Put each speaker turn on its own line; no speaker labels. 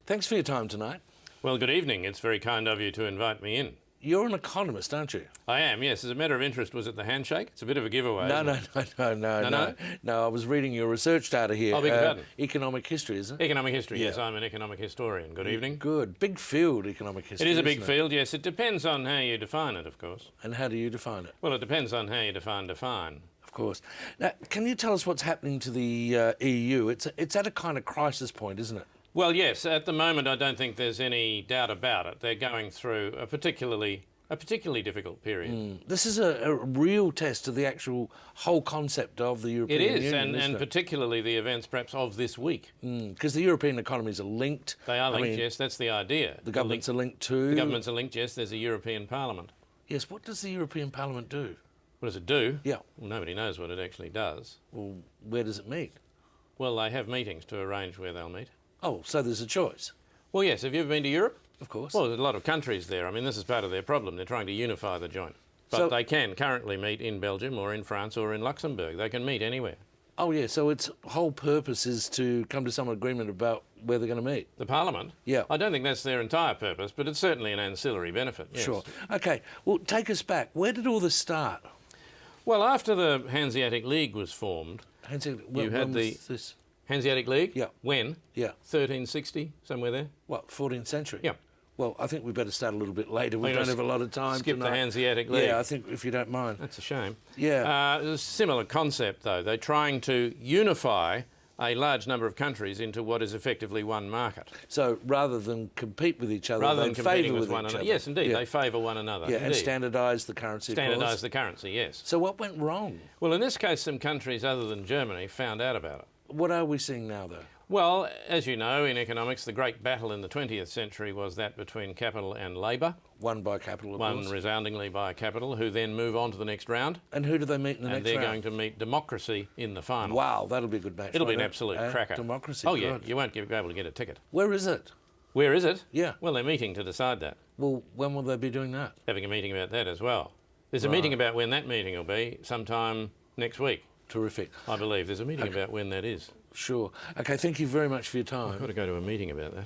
Thanks for your time tonight.
Well, good evening. It's very kind of you to invite me in.
You're an economist, aren't you?
I am, yes. As a matter of interest, was it the handshake? It's a bit of a giveaway.
No. I was reading your research data here.
Oh, beg your pardon.
Economic history, isn't it?
Economic history, yes.
Yeah.
I'm an economic historian. Good evening.
Good. Big field, economic history.
It is a big
isn't
field, yes. It depends on how you define it, of course.
And how do you define it?
Well, it depends on how you define.
Of course. Now, can you tell us what's happening to the EU? It's at a kind of crisis point, isn't it?
Well, yes. At the moment, I don't think there's any doubt about it. They're going through a particularly difficult period.
This is a real test of the actual whole concept of the European Union.
It is,
isn't
and
it?
particularly the events perhaps of this week.
Because the European economies are linked.
They are linked, yes, that's the idea.
The governments are linked too.
The governments are linked, yes, there's a European Parliament.
Yes, what does the European Parliament do?
What does it do?
Yeah.
Well, nobody knows what it actually does.
Well, where does it meet?
Well, they have meetings to arrange where they'll meet.
Oh, so there's a choice.
Well, yes. Have you ever been to Europe?
Of course.
Well, there's a lot of countries there. I mean, this is part of their problem. They're trying to unify the joint. But
So-
they can currently meet in Belgium or in France or in Luxembourg. They can meet anywhere.
Oh, yeah, so its whole purpose is to come to some agreement about where they're going to meet.
The Parliament?
Yeah.
I don't think that's their entire purpose, but it's certainly an ancillary benefit, yes.
Sure. OK, well, take us back. Where did all this start?
Well, after the Hanseatic League was formed,
When
had
was
the-
this?
Hanseatic League?
Yeah.
When?
Yeah.
1360, somewhere there?
What, 14th century?
Yeah.
Well, I think we better start a little bit later. We
you
don't
know,
have a lot of time
Skip
tonight.
the Hanseatic League.
Yeah, I think, if you don't mind.
That's a shame.
Yeah.
It's a similar concept, though. They're trying to unify a large number of countries into what is effectively one market.
So rather than compete with each other,
Rather
they
than competing
favour
with
with
one
each
another.
other.
Yes, indeed.
Yeah.
They favour one another.
Yeah, and
indeed.
standardise the currency, of course.
Standardise the currency, yes.
So what went wrong?
Well, in this case, some countries other than Germany found out about it.
What are we seeing now, though?
Well, as you know, in economics, the great battle in the 20th century was that between capital and labour.
Won by capital, of
Won
course.
resoundingly by capital, who then move on to the next round.
And who do they meet in the
And
next
they're
round?
going to meet democracy in the final.
Wow, that'll be a good match.
It'll be
won't
an
it?
absolute cracker.
Democracy.
Oh, yeah.
good.
You won't be able to get a ticket.
Where is it?
Where is it?
Yeah.
Well, they're meeting to decide that.
Well, when will they be doing that?
Having a meeting about that as well. There's a meeting about when that meeting will be sometime next week,
Terrific.
I believe. There's a meeting about when that is.
Sure. OK, thank you very much for your time.
I've got to go to a meeting about that.